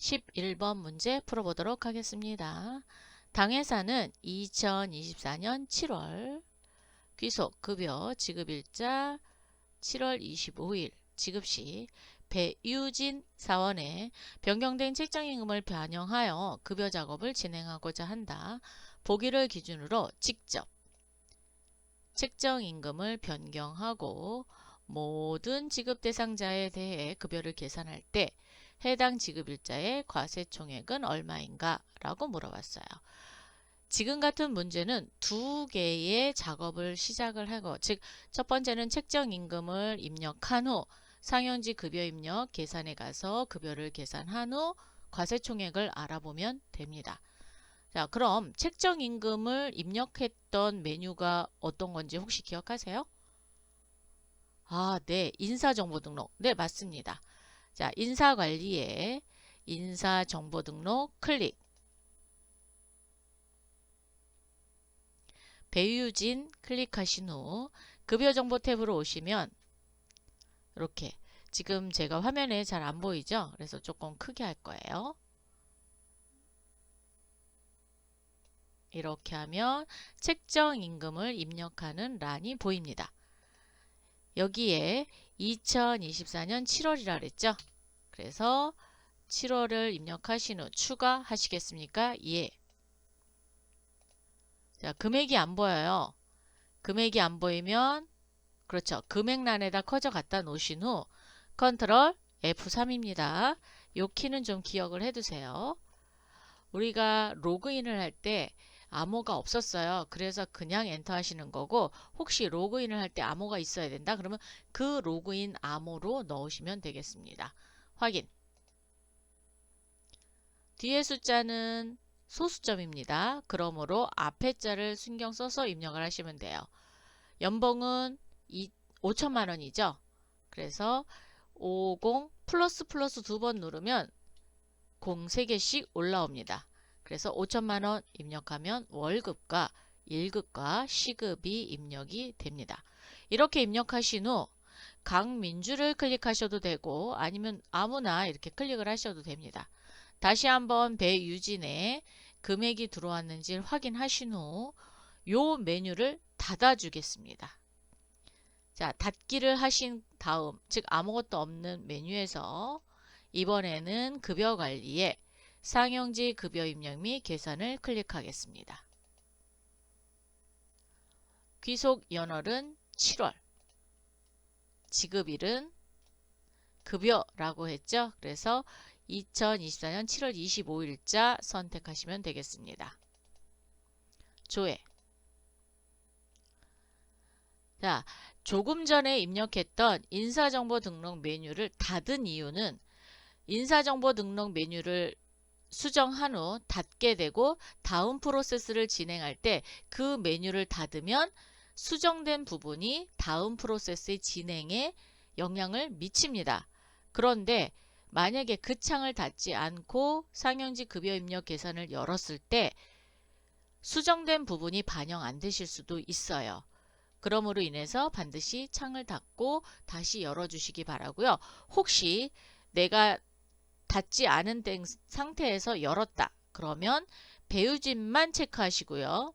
11번 문제 풀어보도록 하겠습니다. 당회사는 2024년 7월 귀속, 급여, 지급일자 7월 25일 지급시 배유진 사원에 변경된 책정임금을 반영하여 급여 작업을 진행하고자 한다. 보기를 기준으로 직접 책정임금을 변경하고 모든 지급 대상자에 대해 급여를 계산할 때 해당 지급일자의 과세총액은 얼마인가? 라고 물어봤어요. 지금 같은 문제는 두 개의 작업을 시작을 하고, 즉 첫 번째는 책정임금을 입력한 후 상여지 급여 입력 계산에 가서 급여를 계산한 후 과세총액을 알아보면 됩니다. 자, 그럼 책정임금을 입력했던 메뉴가 어떤 건지 혹시 기억하세요? 네. 인사정보 등록. 네, 맞습니다. 자, 인사관리에 인사정보 등록 클릭. 배유진 클릭하신 후 급여정보 탭으로 오시면 이렇게 지금 제가 화면에 잘 안 보이죠? 그래서 조금 크게 할 거예요. 이렇게 하면 책정임금을 입력하는 란이 보입니다. 여기에 2024년 7월이라 그랬죠? 그래서 7월을 입력하신 후 추가하시겠습니까? 예. 자, 금액이 안 보여요. 금액이 안 보이면 그렇죠. 금액란에다 커져 갖다 놓으신 후 컨트롤 F3입니다. 요 키는 좀 기억을 해두세요. 우리가 로그인을 할 때 암호가 없었어요. 그래서 그냥 엔터 하시는 거고, 혹시 로그인을 할 때 암호가 있어야 된다 그러면 그 로그인 암호로 넣으시면 되겠습니다. 확인. 뒤에 숫자는 소수점입니다. 그러므로 앞에 자를 신경 써서 입력을 하시면 돼요. 연봉은 5천만 원이죠. 그래서 50 플러스 두 번 누르면 0 3개씩 올라옵니다. 그래서 5천만 원 입력하면 월급과 1급과 시급이 입력이 됩니다. 이렇게 입력하신 후 강민주를 클릭하셔도 되고 아니면 아무나 이렇게 클릭을 하셔도 됩니다. 다시 한번 배유진의 금액이 들어왔는지 확인하신 후 요 메뉴를 닫아 주겠습니다. 자, 닫기를 하신 다음, 즉 아무것도 없는 메뉴에서 이번에는 급여관리에 상용지 급여 입력 및 계산을 클릭하겠습니다. 귀속 연월은 7월, 지급일은 급여라고 했죠. 그래서 2024년 7월 25일자 선택하시면 되겠습니다. 조회. 자, 조금 전에 입력했던 인사정보 등록 메뉴를 닫은 이유는 인사정보 등록 메뉴를 수정한 후 닫게 되고 다음 프로세스를 진행할 때 그 메뉴를 닫으면 수정된 부분이 다음 프로세스의 진행에 영향을 미칩니다. 그런데 만약에 그 창을 닫지 않고 상여지 급여 입력 계산을 열었을 때 수정된 부분이 반영 안 되실 수도 있어요. 그러므로 인해서 반드시 창을 닫고 다시 열어주시기 바라고요. 혹시 내가 닫지 않은 상태에서 열었다. 그러면 배유진만 체크하시고요.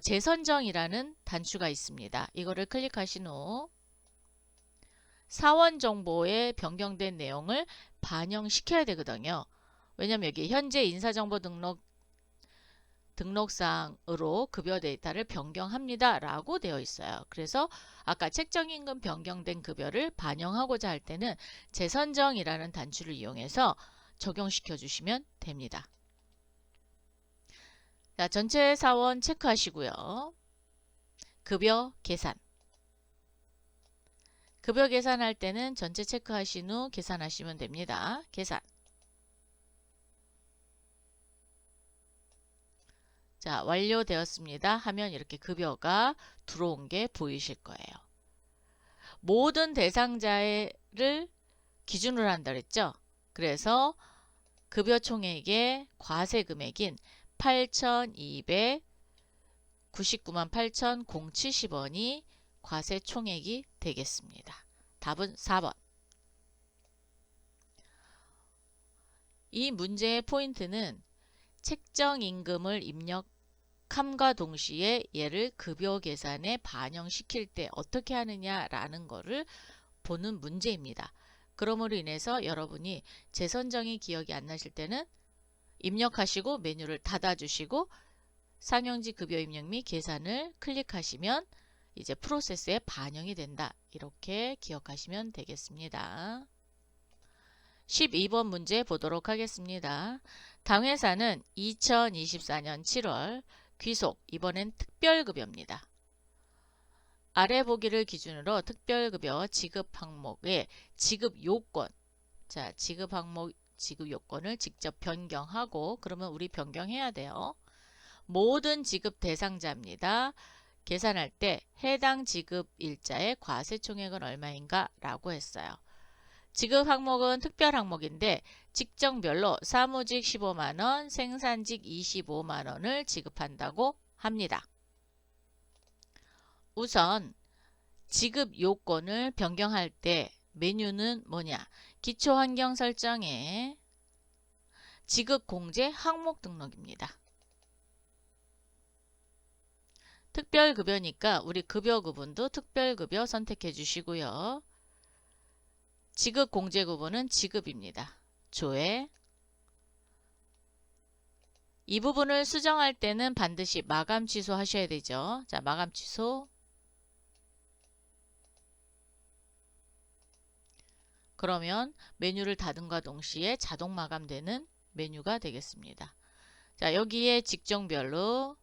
재선정이라는 단추가 있습니다. 이거를 클릭하신 후 사원 정보에 변경된 내용을 반영시켜야 되거든요. 왜냐하면 여기 현재 인사정보 등록사항으로 급여 데이터를 변경합니다 라고 되어 있어요. 그래서 아까 책정임금 변경된 급여를 반영하고자 할 때는 재선정이라는 단추를 이용해서 적용시켜 주시면 됩니다. 자, 전체 사원 체크하시고요. 급여 계산. 급여 계산할 때는 전체 체크하신 후 계산하시면 됩니다. 계산. 자, 완료되었습니다 하면 이렇게 급여가 들어온 게 보이실 거예요. 모든 대상자를 기준으로 한다 그랬죠? 그래서 급여 총액의 과세 금액인 8,299만 8,070원이 과세 총액이 되겠습니다. 답은 4번. 이 문제의 포인트는 책정 임금을 입력함과 동시에 얘를 급여 계산에 반영시킬 때 어떻게 하느냐라는 거를 보는 문제입니다. 그러므로 인해서 여러분이 재선정이 기억이 안 나실 때는 입력하시고 메뉴를 닫아주시고 상용지 급여 입력 및 계산을 클릭하시면 이제 프로세스에 반영이 된다. 이렇게 기억하시면 되겠습니다. 12번 문제 보도록 하겠습니다. 당회사는 2024년 7월 귀속, 이번엔 특별급여입니다. 아래 보기를 기준으로 특별급여 지급 항목의 지급 요건, 자, 지급 항목 지급 요건을 직접 변경하고, 그러면 우리 변경해야 돼요. 모든 지급 대상자입니다. 계산할 때 해당 지급 일자의 과세총액은 얼마인가 라고 했어요. 지급 항목은 특별 항목인데 직종별로 사무직 15만원, 생산직 25만원을 지급한다고 합니다. 우선 지급 요건을 변경할 때 메뉴는 뭐냐? 기초환경 설정에 지급 공제 항목 등록입니다. 특별급여니까 우리 급여 구분도 특별급여 선택해 주시고요. 지급 공제 구분은 지급입니다. 조회. 이 부분을 수정할 때는 반드시 마감 취소 하셔야 되죠. 자, 마감 취소. 그러면 메뉴를 닫음과 동시에 자동 마감되는 메뉴가 되겠습니다. 자, 여기에 직종별로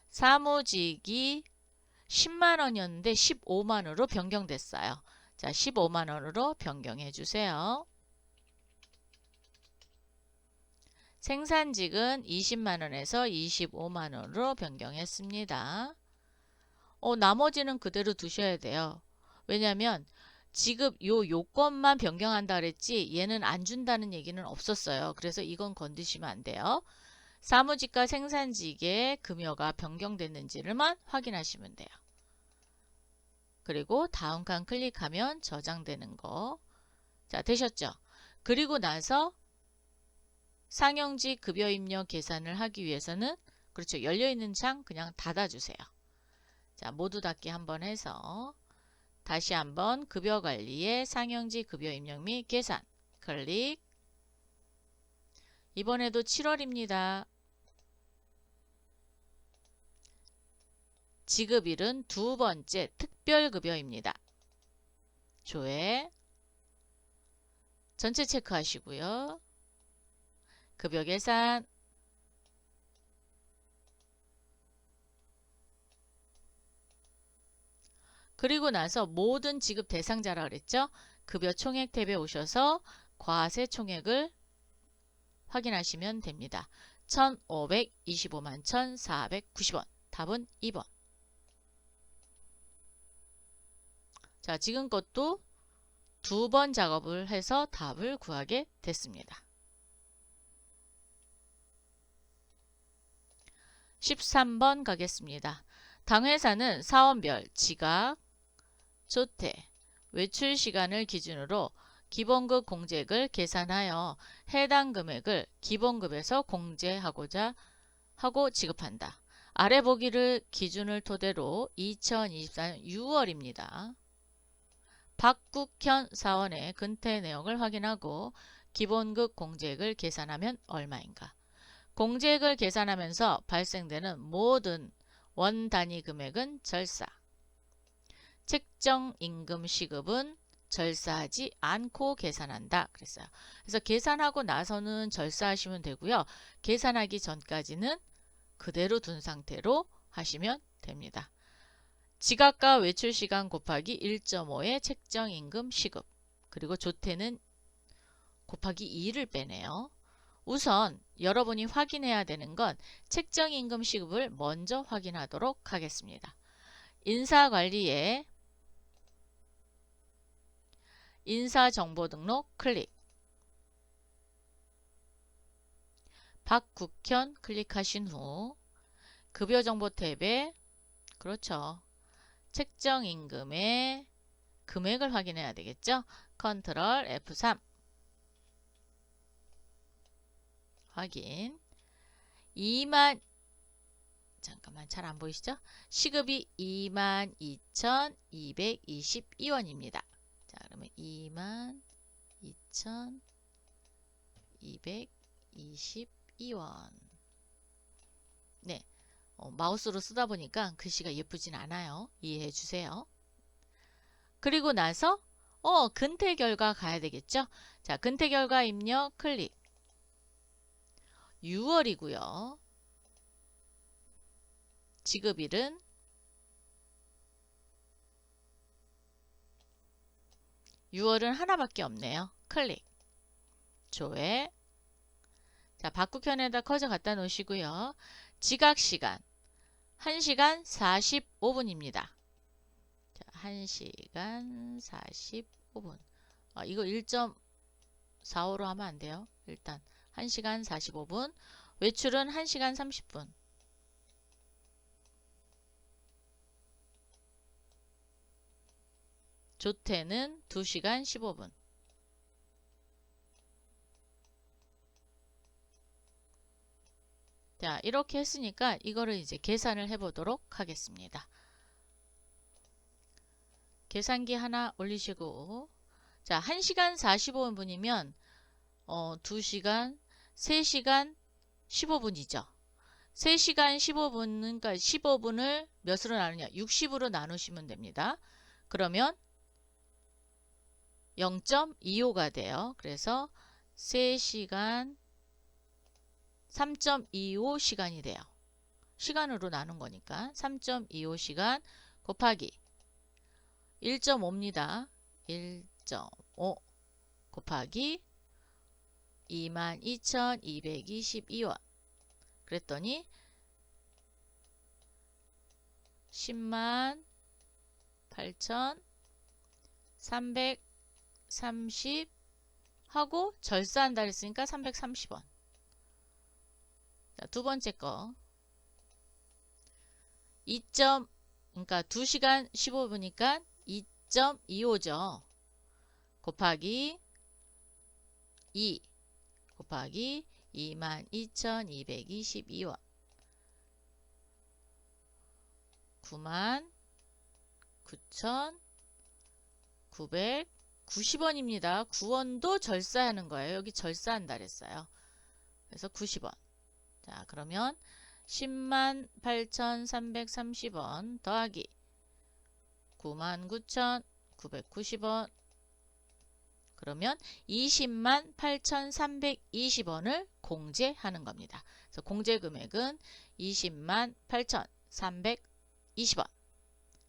사무직이 10만원이었는데 15만원으로 변경됐어요. 자, 15만원으로 변경해 주세요. 생산직은 20만원에서 25만원으로 변경했습니다. 나머지는 그대로 두셔야 돼요. 왜냐하면 지급 요 요건만 변경한다 그랬지 얘는 안 준다는 얘기는 없었어요. 그래서 이건 건드시면 안 돼요. 사무직과 생산직의 급여가 변경됐는지를만 확인하시면 돼요. 그리고 다음 칸 클릭하면 저장되는 거. 자, 되셨죠? 그리고 나서 상용직 급여 입력 계산을 하기 위해서는 그렇죠. 열려있는 창 그냥 닫아주세요. 자, 모두 닫기 한번 해서 다시 한번 급여 관리에 상용직 급여 입력 및 계산 클릭. 이번에도 7월입니다. 지급일은 두 번째 특별급여입니다. 조회. 전체 체크하시고요. 급여 계산. 그리고 나서 모든 지급 대상자라 그랬죠? 급여 총액 탭에 오셔서 과세 총액을 확인하시면 됩니다. 1,525만 1,490원. 답은 2번. 자, 지금 것도 두 번 작업을 해서 답을 구하게 됐습니다. 13번 가겠습니다. 당회사는 사원별 지각, 조퇴, 외출 시간을 기준으로 기본급 공제액을 계산하여 해당 금액을 기본급에서 공제하고자 하고 지급한다. 아래 보기를 기준을 토대로 2024년 6월입니다. 박국현 사원의 근태 내역을 확인하고 기본급 공제액을 계산하면 얼마인가? 공제액을 계산하면서 발생되는 모든 원 단위 금액은 절사. 책정 임금 시급은 절사하지 않고 계산한다 그랬어요. 그래서 계산하고 나서는 절사하시면 되고요. 계산하기 전까지는 그대로 둔 상태로 하시면 됩니다. 지각과 외출 시간 곱하기 1.5의 책정 임금 시급, 그리고 조퇴는 곱하기 2를 빼네요. 우선 여러분이 확인해야 되는 건 책정 임금 시급을 먼저 확인하도록 하겠습니다. 인사관리에 인사정보 등록 클릭. 박국현 클릭하신 후 급여정보 탭에 그렇죠. 책정 임금의 금액을 확인해야 되겠죠. 컨트롤 F3. 확인. 2만 잠깐만 잘 안 보이시죠? 시급이 22,222원입니다. 자, 그러면 22,222원. 네. 마우스로 쓰다 보니까 글씨가 예쁘진 않아요. 이해해 주세요. 그리고 나서 근태 결과 가야 되겠죠? 자, 근태 결과 입력 클릭. 6월이고요. 지급일은 6월은 하나밖에 없네요. 클릭. 조회. 자, 바꾸편에다 커서 갖다 놓으시고요. 지각시간 1시간 45분입니다. 자, 1시간 45분. 이거 1.45로 하면 안 돼요. 일단 1시간 45분. 외출은 1시간 30분. 조퇴는 2시간 15분. 자, 이렇게 했으니까 이거를 이제 계산을 해보도록 하겠습니다. 계산기 하나 올리시고, 자, 1시간 45분이면 2시간, 3시간 15분이죠. 3시간 15분, 그러니까 15분을 몇으로 나누냐? 60으로 나누시면 됩니다. 그러면 0.25가 돼요. 그래서 3시간 3.25시간이 돼요. 시간으로 나눈 거니까 3.25시간 곱하기 1.5입니다. 1.5 곱하기 22,222원. 그랬더니 108,330 하고 절사한다 했으니까 330원. 자, 두 번째 거. 그러니까 2시간 15분이니까 2.25죠. 곱하기 2 곱하기 22,222원. 99,990원입니다. 9원도 절사하는 거예요. 여기 절사한다 그랬어요. 그래서 90원. 자, 그러면 108,330원 더하기 99,990원. 그러면 208,320원을 공제하는 겁니다. 그래서 공제 금액은 208,320원.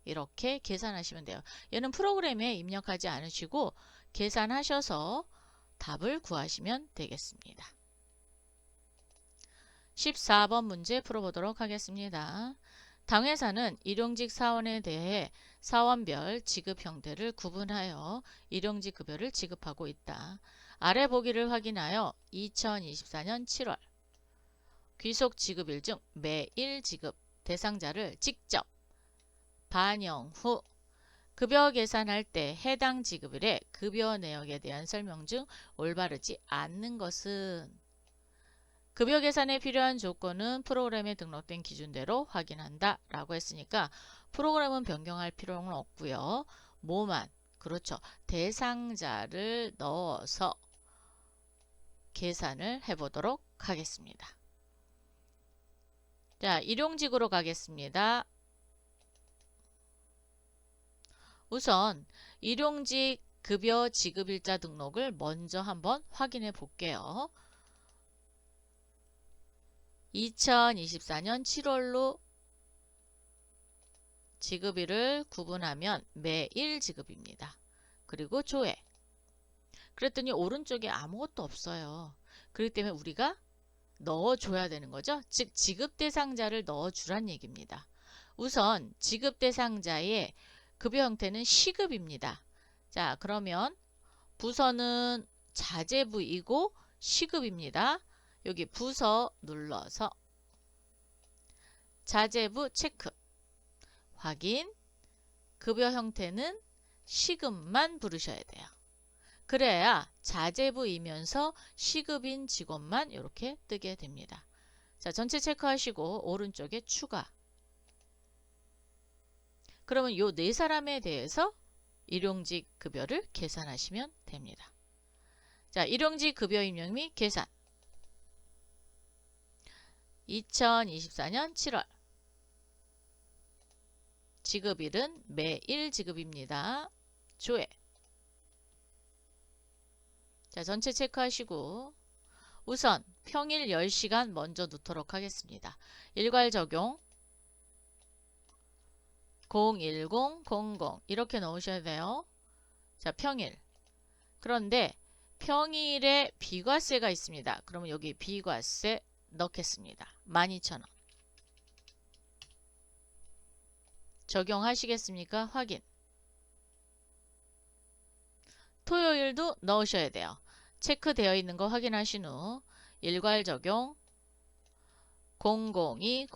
이렇게 계산하시면 돼요. 얘는 프로그램에 입력하지 않으시고 계산하셔서 답을 구하시면 되겠습니다. 14번 문제 풀어보도록 하겠습니다. 당회사는 일용직 사원에 대해 사원별 지급 형태를 구분하여 일용직 급여를 지급하고 있다. 아래 보기를 확인하여 2024년 7월 귀속 지급일 중 매일 지급 대상자를 직접 반영 후 급여 계산할 때 해당 지급일의 급여 내역에 대한 설명 중 올바르지 않는 것은 급여 계산에 필요한 조건은 프로그램에 등록된 기준대로 확인한다 라고 했으니까 프로그램은 변경할 필요는 없고요. 뭐만 그렇죠. 대상자를 넣어서 계산을 해보도록 하겠습니다. 자, 일용직으로 가겠습니다. 우선 일용직 급여 지급일자 등록을 먼저 한번 확인해 볼게요. 2024년 7월로 지급일을 구분하면 매일 지급입니다. 그리고 조회. 그랬더니 오른쪽에 아무것도 없어요. 그렇기 때문에 우리가 넣어줘야 되는 거죠. 즉 지급 대상자를 넣어주란 얘기입니다. 우선 지급 대상자의 급여 형태는 시급입니다. 자, 그러면 부서는 자재부이고 시급입니다. 여기 부서 눌러서 자재부 체크 확인. 급여 형태는 시급만 부르셔야 돼요. 그래야 자재부이면서 시급인 직원만 이렇게 뜨게 됩니다. 자, 전체 체크하시고 오른쪽에 추가. 그러면 요 네 사람에 대해서 일용직 급여를 계산하시면 됩니다. 자, 일용직 급여 입력 및 계산. 2024년 7월 지급일은 매일 지급입니다. 조회. 자, 전체 체크하시고 우선 평일 10시간 먼저 넣도록 하겠습니다. 일괄 적용 01000 이렇게 넣으셔야 돼요. 자, 평일. 그런데 평일에 비과세가 있습니다. 그러면 여기 비과세 넣겠습니다. 12,000원. 적용하시겠습니까? 확인. 토요일도 넣으셔야 돼요. 체크되어 있는 거 확인하신 후 일괄 적용 00200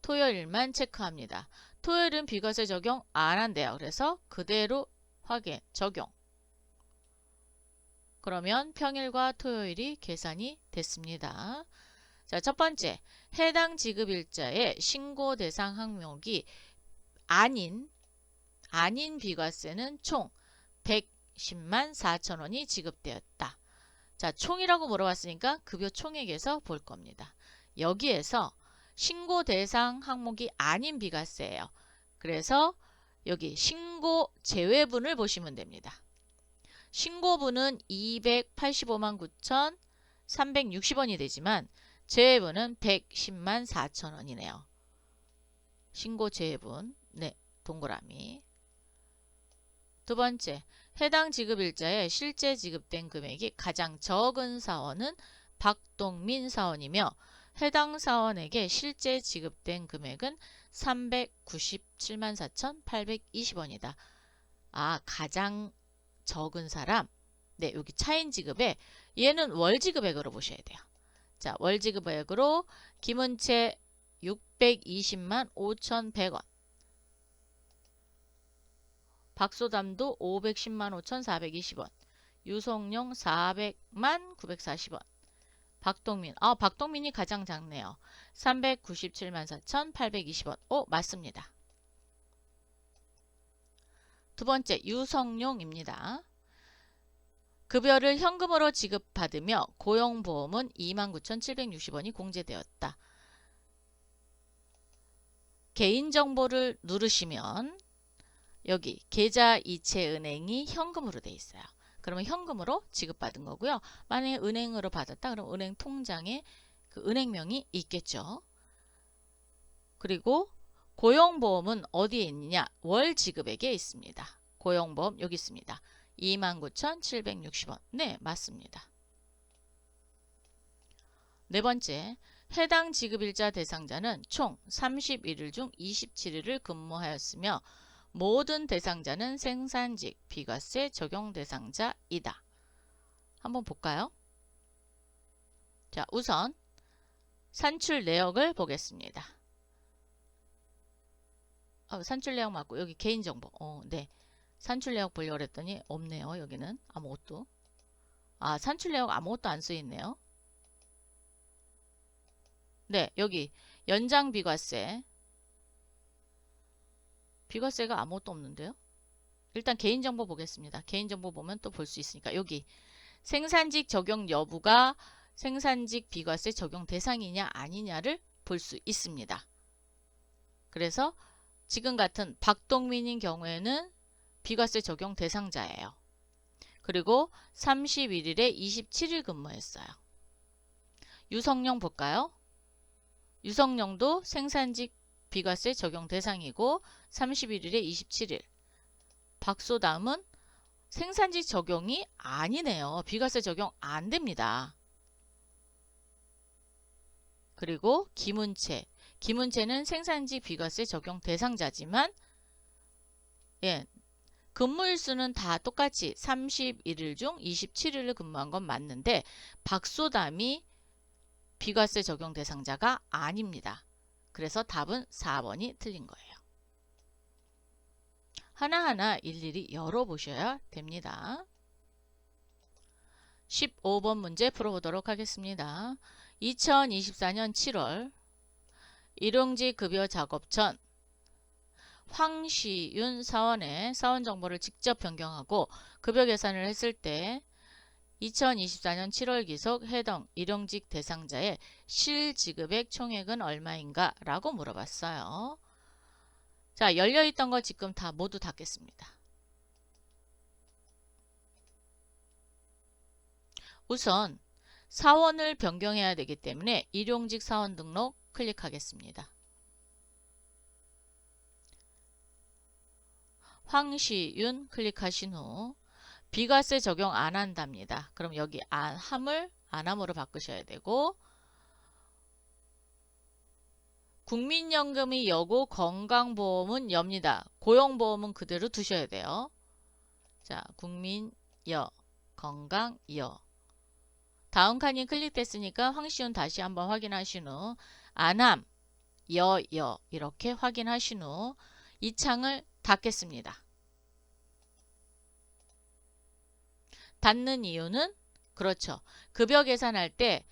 토요일만 체크합니다. 토요일은 비과세 적용 안 한대요. 그래서 그대로 확인, 적용. 그러면 평일과 토요일이 계산이 됐습니다. 자, 첫 번째, 해당 지급일자의 신고 대상 항목이 아닌 비과세는 총 110만 4천원이 지급되었다. 자, 총이라고 물어봤으니까 급여 총액에서 볼 겁니다. 여기에서 신고 대상 항목이 아닌 비과세예요. 그래서 여기 신고 제외분을 보시면 됩니다. 신고분은 285만 9,360원이 되지만 제외분은 110만 4천원이네요. 신고 제외분, 네, 동그라미. 두 번째, 해당 지급일자에 실제 지급된 금액이 가장 적은 사원은 박동민 사원이며 해당 사원에게 실제 지급된 금액은 397만 4,820원이다. 아, 가장 적은 사람. 네, 여기 차인 지급에 얘는 월 지급액으로 보셔야 돼요. 자, 월 지급액으로 김은채 620만 5,100원. 박소담도 510만 5,420원. 유성용 400만 940원. 박동민이 가장 작네요. 397만 4,820원. 오, 맞습니다. 두 번째, 유성용입니다. 급여를 현금으로 지급받으며 고용보험은 29,760원이 공제되었다. 개인정보를 누르시면 여기 계좌이체은행이 현금으로 돼 있어요. 그러면 현금으로 지급받은 거고요. 만약에 은행으로 받았다 그럼 은행 통장에 그 은행명이 있겠죠. 그리고 고용보험은 어디에 있느냐? 월 지급액에 있습니다. 고용보험 여기 있습니다. 29,760원. 네, 맞습니다. 네 번째, 해당 지급일자 대상자는 총 31일 중 27일을 근무하였으며 모든 대상자는 생산직 비과세 적용 대상자이다. 한번 볼까요? 자, 우선 산출 내역을 보겠습니다. 산출 내역 맞고 여기 개인정보. 네. 산출 내역 보려고 했더니 없네요. 여기는 아무것도. 산출 내역 아무것도 안 쓰여있네요. 네, 여기 연장 비과세. 비과세가 아무것도 없는데요. 일단 개인정보 보겠습니다. 개인정보 보면 또 볼 수 있으니까 여기 생산직 적용 여부가 생산직 비과세 적용 대상이냐 아니냐를 볼 수 있습니다. 그래서 지금 같은 박동민인 경우에는 비과세 적용 대상자예요. 그리고 31일에 27일 근무했어요. 유성용 볼까요? 유성용도 생산직 비과세 적용 대상이고 31일에 27일. 박소담은 생산직 적용이 아니네요. 비과세 적용 안 됩니다. 그리고 김은채는 생산직 비과세 적용 대상자지만 예, 근무일수는 다 똑같이 31일 중 27일을 근무한 건 맞는데 박소담이 비과세 적용 대상자가 아닙니다. 그래서 답은 4번이 틀린 거예요. 하나하나 일일이 열어보셔야 됩니다. 15번 문제 풀어보도록 하겠습니다. 2024년 7월 일용직 급여 작업 전 황시윤 사원의 사원 정보를 직접 변경하고 급여 계산을 했을 때 2024년 7월 기속 해당 일용직 대상자의 실지급액 총액은 얼마인가? 라고 물어봤어요. 자, 열려있던 거 지금 다 모두 닫겠습니다. 우선 사원을 변경해야 되기 때문에 일용직 사원 등록 클릭하겠습니다. 황시윤 클릭하신 후 비과세 적용 안 한답니다. 그럼 여기 함을 안함으로 바꾸셔야 되고, 국민연금이 여고 건강보험은 엽니다. 고용보험은 그대로 두셔야 돼요. 자, 국민여, 건강여. 다음 칸이 클릭됐으니까 황시윤 다시 한번 확인하신 후 안함, 여 이렇게 확인하신 후 이 창을 닫겠습니다. 닫는 이유는 그렇죠. 급여 계산할 때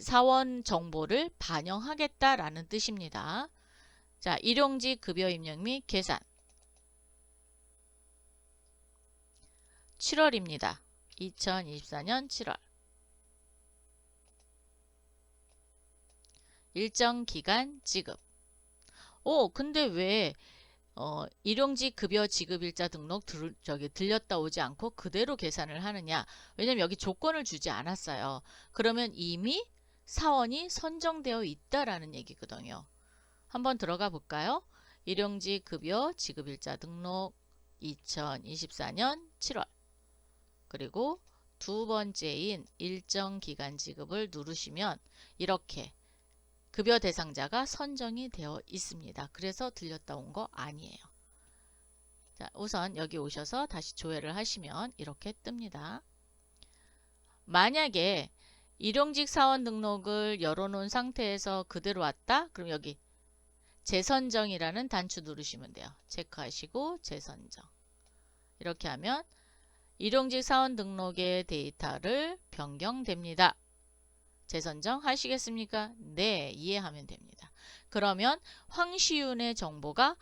사원 정보를 반영하겠다라는 뜻입니다. 자, 일용직 급여 입력 및 계산 7월입니다. 2024년 7월 일정 기간 지급. 근데 왜 일용직 급여 지급일자 등록 들렸다 오지 않고 그대로 계산을 하느냐? 왜냐면 여기 조건을 주지 않았어요. 그러면 이미 사원이 선정되어 있다라는 얘기거든요. 한번 들어가 볼까요? 일용직 급여 지급일자 등록 2024년 7월 그리고 두 번째인 일정 기간 지급을 누르시면 이렇게 급여 대상자가 선정이 되어 있습니다. 그래서 들렸다 온 거 아니에요. 자, 우선 여기 오셔서 다시 조회를 하시면 이렇게 뜹니다. 만약에 일용직 사원 등록을 열어놓은 상태에서 그대로 왔다? 그럼 여기 재선정이라는 단추 누르시면 돼요. 체크하시고 재선정. 이렇게 하면 일용직 사원 등록의 데이터를 변경됩니다. 재선정 하시겠습니까? 네, 이해하면 됩니다. 그러면 황시윤의 정보가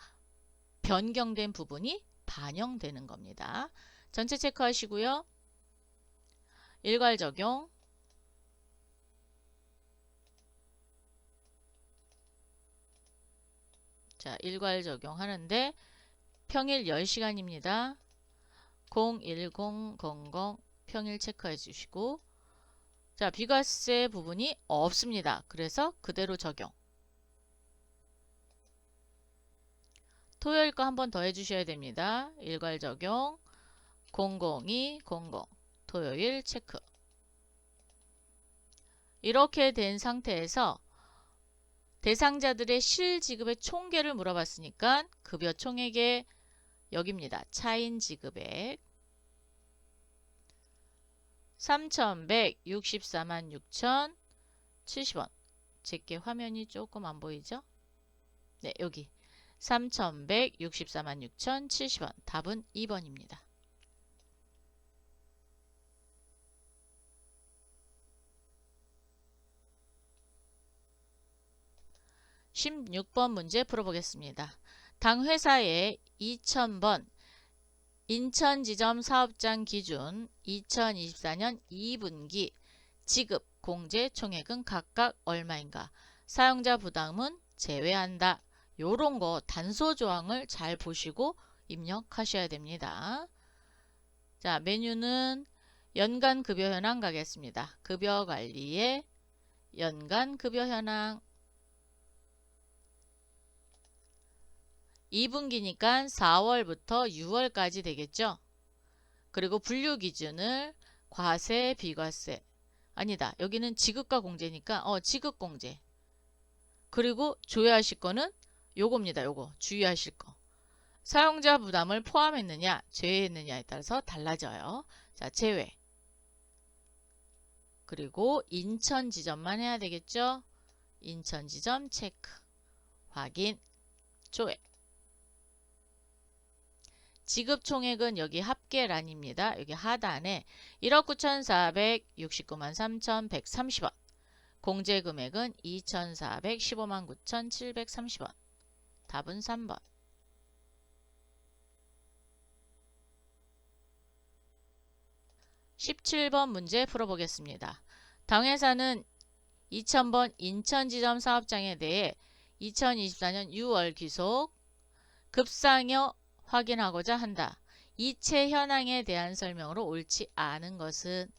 변경된 부분이 반영되는 겁니다. 전체 체크하시고요. 일괄 적용. 자, 일괄 적용하는데 평일 10시간입니다. 01000 평일 체크해 주시고, 자, 비과세 부분이 없습니다. 그래서 그대로 적용. 토요일 거 한 번 더 해주셔야 됩니다. 일괄 적용 00200 토요일 체크. 이렇게 된 상태에서 대상자들의 실지급의 총계를 물어봤으니까 급여 총액의 여기입니다. 차인 지급액 3,164만 6,070원. 제게 화면이 조금 안 보이죠? 네, 여기 3,164만 6,070원. 답은 2번입니다. 16번 문제 풀어보겠습니다. 당 회사에 2,000번 인천지점 사업장 기준 2024년 2분기 지급 공제 총액은 각각 얼마인가? 사용자 부담은 제외한다. 요런 거 단서 조항을 잘 보시고 입력하셔야 됩니다. 자, 메뉴는 연간 급여 현황 가겠습니다. 급여 관리에 연간 급여 현황 2분기니까 4월부터 6월까지 되겠죠. 그리고 분류 기준을 과세, 비과세. 아니다. 여기는 지급과 공제니까 지급 공제. 그리고 조회하실 거는 요겁니다. 요거 주의하실 거. 사용자 부담을 포함했느냐, 제외했느냐에 따라서 달라져요. 자, 제외. 그리고 인천 지점만 해야 되겠죠. 인천 지점 체크. 확인. 조회. 지급 총액은 여기 합계란입니다. 여기 하단에 1억 9,469만 3,130원. 공제 금액은 2,415만 9,730원. 답은 3번. 17번 문제 풀어보겠습니다. 당회사는 2000번 인천지점 사업장에 대해 2024년 6월 귀속 급상여 확인하고자 한다. 이체 현황에 대한 설명으로 옳지 않은 것은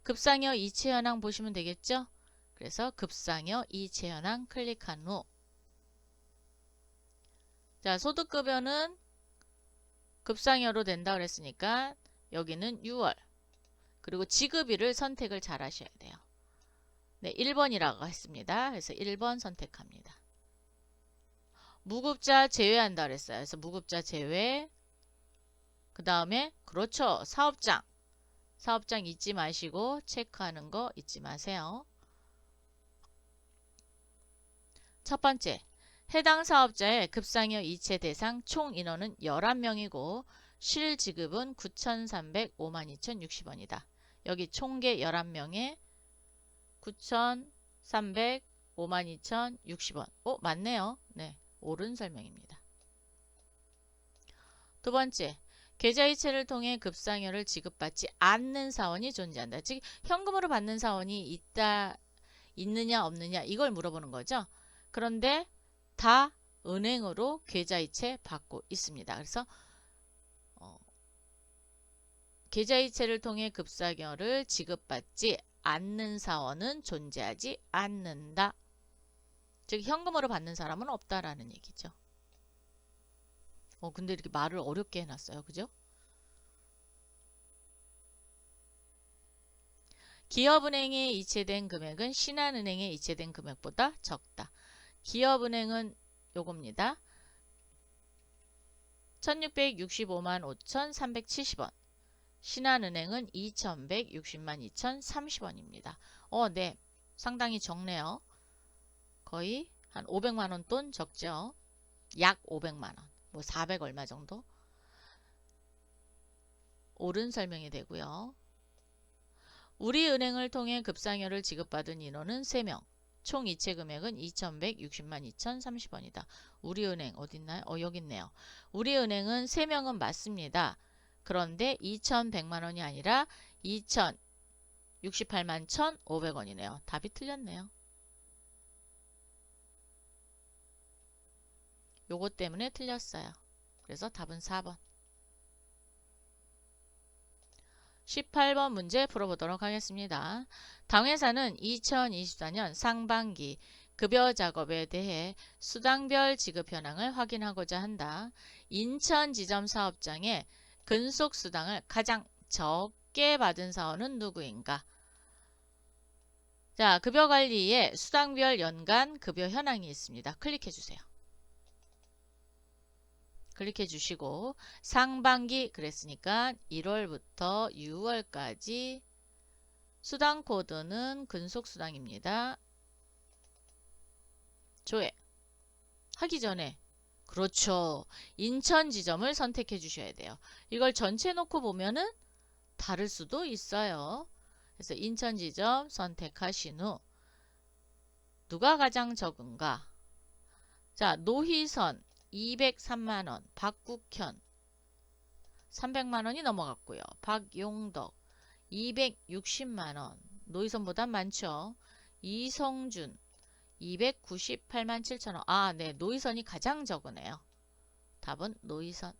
급상여 이체 현황 보시면 되겠죠? 그래서 급상여 이체 현황 클릭한 후 자, 소득급여는 급상여로 된다 그랬으니까 여기는 6월 그리고 지급일을 선택을 잘 하셔야 돼요. 네, 1번이라고 했습니다. 그래서 1번 선택합니다. 무급자 제외한다 그랬어요. 그래서 무급자 제외. 그 다음에 그렇죠. 사업장. 사업장 잊지 마시고 체크하는 거 잊지 마세요. 첫 번째, 해당 사업자의 급상여 이체 대상 총 인원은 11명이고 실지급은 9,305만 2,060원이다. 여기 총계 11명에 9,305만 2,060원. 맞네요. 네, 옳은 설명입니다. 두 번째, 계좌이체를 통해 급상여를 지급받지 않는 사원이 존재한다. 즉 현금으로 받는 사원이 있느냐 없느냐 이걸 물어보는 거죠. 그런데 다 은행으로 계좌이체 받고 있습니다. 그래서 계좌이체를 통해 급상여를 지급받지 않는 사원은 존재하지 않는다. 즉 현금으로 받는 사람은 없다라는 얘기죠. 근데 이렇게 말을 어렵게 해놨어요. 그죠? 기업은행에 이체된 금액은 신한은행에 이체된 금액보다 적다. 기업은행은 요겁니다. 1665만 5,370원. 신한은행은 2160만 2,030원입니다. 네. 상당히 적네요. 거의 한 500만원 돈 적죠. 약 500만원. 뭐 400 얼마 정도. 옳은 설명이 되고요. 우리은행을 통해 급상여를 지급받은 인원은 3명. 총 이체 금액은 2,160만 2,030원이다. 우리은행 어딨나요? 여기 있네요. 우리은행은 3명은 맞습니다. 그런데 2,100만원이 아니라 2,068만 1,500원이네요. 답이 틀렸네요. 요것 때문에 틀렸어요. 그래서 답은 4번. 18번 문제 풀어보도록 하겠습니다. 당회사는 2024년 상반기 급여 작업에 대해 수당별 지급 현황을 확인하고자 한다. 인천지점 사업장에 근속수당을 가장 적게 받은 사원은 누구인가? 자, 급여관리에 수당별 연간 급여 현황이 있습니다. 클릭해 주세요. 클릭해 주시고 상반기 그랬으니까 1월부터 6월까지 수당 코드는 근속수당입니다. 조회 하기 전에 그렇죠. 인천지점을 선택해 주셔야 돼요. 이걸 전체 놓고 보면은 다를 수도 있어요. 그래서 인천지점 선택하신 후 누가 가장 적은가? 자, 노희선 203만원, 박국현 300만원이 넘어갔고요. 박용덕 260만원, 노희선보다 많죠. 이성준 298만 7천원. 네, 노희선이 가장 적으네요. 답은 노희선.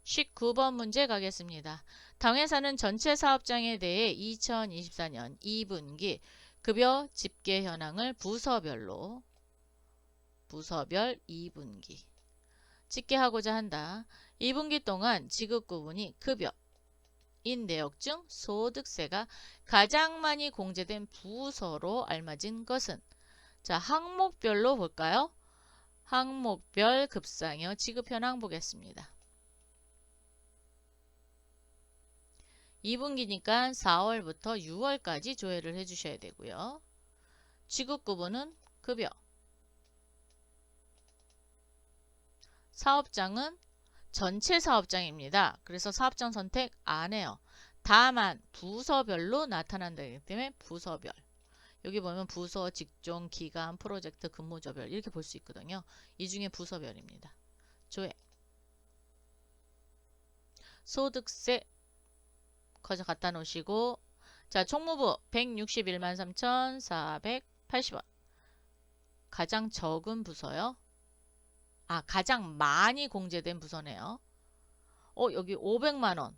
19번 문제 가겠습니다. 당회사는 전체 사업장에 대해 2024년 2분기 급여 집계 현황을 부서별 2분기 집계하고자 한다. 2분기 동안 지급 구분이 급여인 내역 중 소득세가 가장 많이 공제된 부서로 알맞은 것은? 자, 항목별로 볼까요? 항목별 급상여 지급 현황 보겠습니다. 2분기니까 4월부터 6월까지 조회를 해주셔야 되고요. 지급 구분은 급여. 사업장은 전체 사업장입니다. 그래서 사업장 선택 안 해요. 다만 부서별로 나타난다기 때문에 부서별. 여기 보면 부서, 직종, 기간, 프로젝트, 근무조별 이렇게 볼 수 있거든요. 이 중에 부서별입니다. 조회. 소득세 거저 갖다 놓으시고, 자, 총무부 161만 3,480원. 가장 적은 부서요. 가장 많이 공제된 부서네요. 여기 500만원.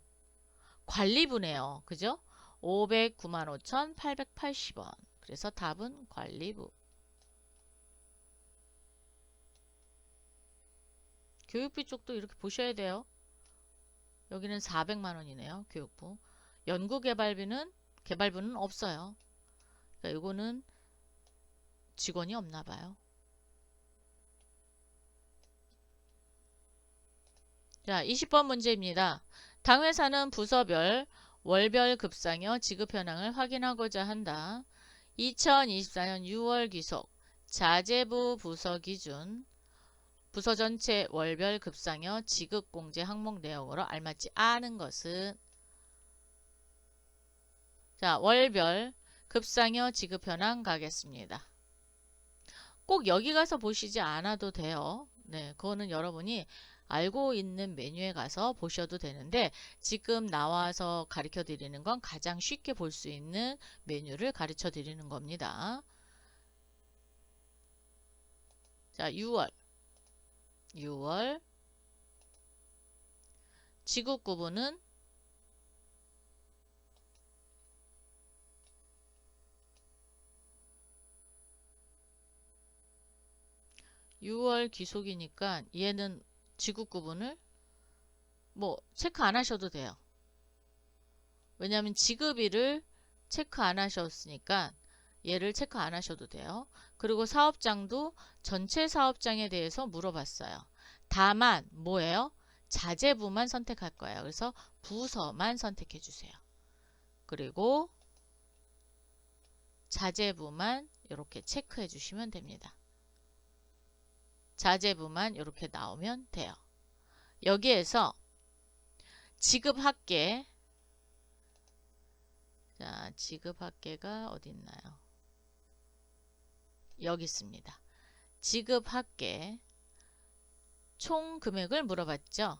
관리부네요. 그죠? 509만 5,880원. 그래서 답은 관리부. 교육비 쪽도 이렇게 보셔야 돼요. 여기는 400만원이네요. 교육부. 연구개발비는 개발부는 없어요. 그러니까 이거는 직원이 없나 봐요. 자, 20번 문제입니다. 당회사는 부서별 월별 급상여 지급 현황을 확인하고자 한다. 2024년 6월 귀속 자재부 부서 기준 부서 전체 월별 급상여 지급 공제 항목 내용으로 알맞지 않은 것은, 자, 월별 급상여 지급 현황 가겠습니다. 꼭 여기 가서 보시지 않아도 돼요. 네, 그거는 여러분이 알고 있는 메뉴에 가서 보셔도 되는데, 지금 나와서 가르쳐 드리는 건 가장 쉽게 볼 수 있는 메뉴를 가르쳐 드리는 겁니다. 자, 6월 지급 구분은 6월 귀속이니까 얘는 지급 구분을 뭐 체크 안 하셔도 돼요. 왜냐하면 지급일을 체크 안 하셨으니까 얘를 체크 안 하셔도 돼요. 그리고 사업장도 전체 사업장에 대해서 물어봤어요. 다만 뭐예요? 자재부만 선택할 거예요. 그래서 부서만 선택해 주세요. 그리고 자재부만 이렇게 체크해 주시면 됩니다. 자재부만 이렇게 나오면 돼요. 여기에서 지급합계, 자, 지급합계가 어디 있나요? 여기 있습니다. 지급합계 총 금액을 물어봤죠.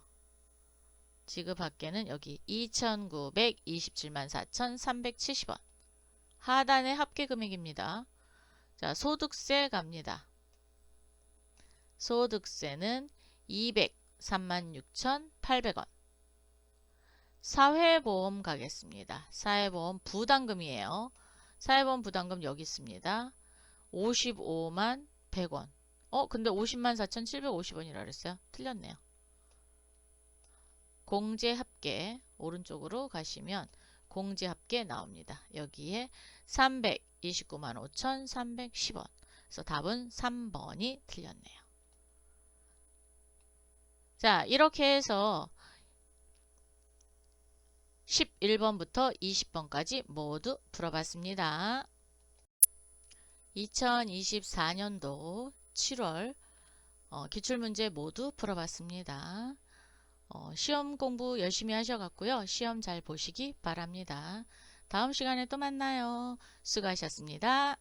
지급합계는 여기 2,927만 4,370원. 하단의 합계 금액입니다. 자, 소득세 갑니다. 소득세는 236,800원. 사회보험 가겠습니다. 사회보험 부담금이에요. 사회보험 부담금 여기 있습니다. 55만 100원. 근데 50만 4,750원이라 그랬어요. 틀렸네요. 공제합계 오른쪽으로 가시면 공제합계 나옵니다. 여기에 329만 5,310원. 그래서 답은 3번이 틀렸네요. 자, 이렇게 해서 11번부터 20번까지 모두 풀어봤습니다. 2024년도 7월 기출문제 모두 풀어봤습니다. 시험 공부 열심히 하셔갖고요. 시험 잘 보시기 바랍니다. 다음 시간에 또 만나요. 수고하셨습니다.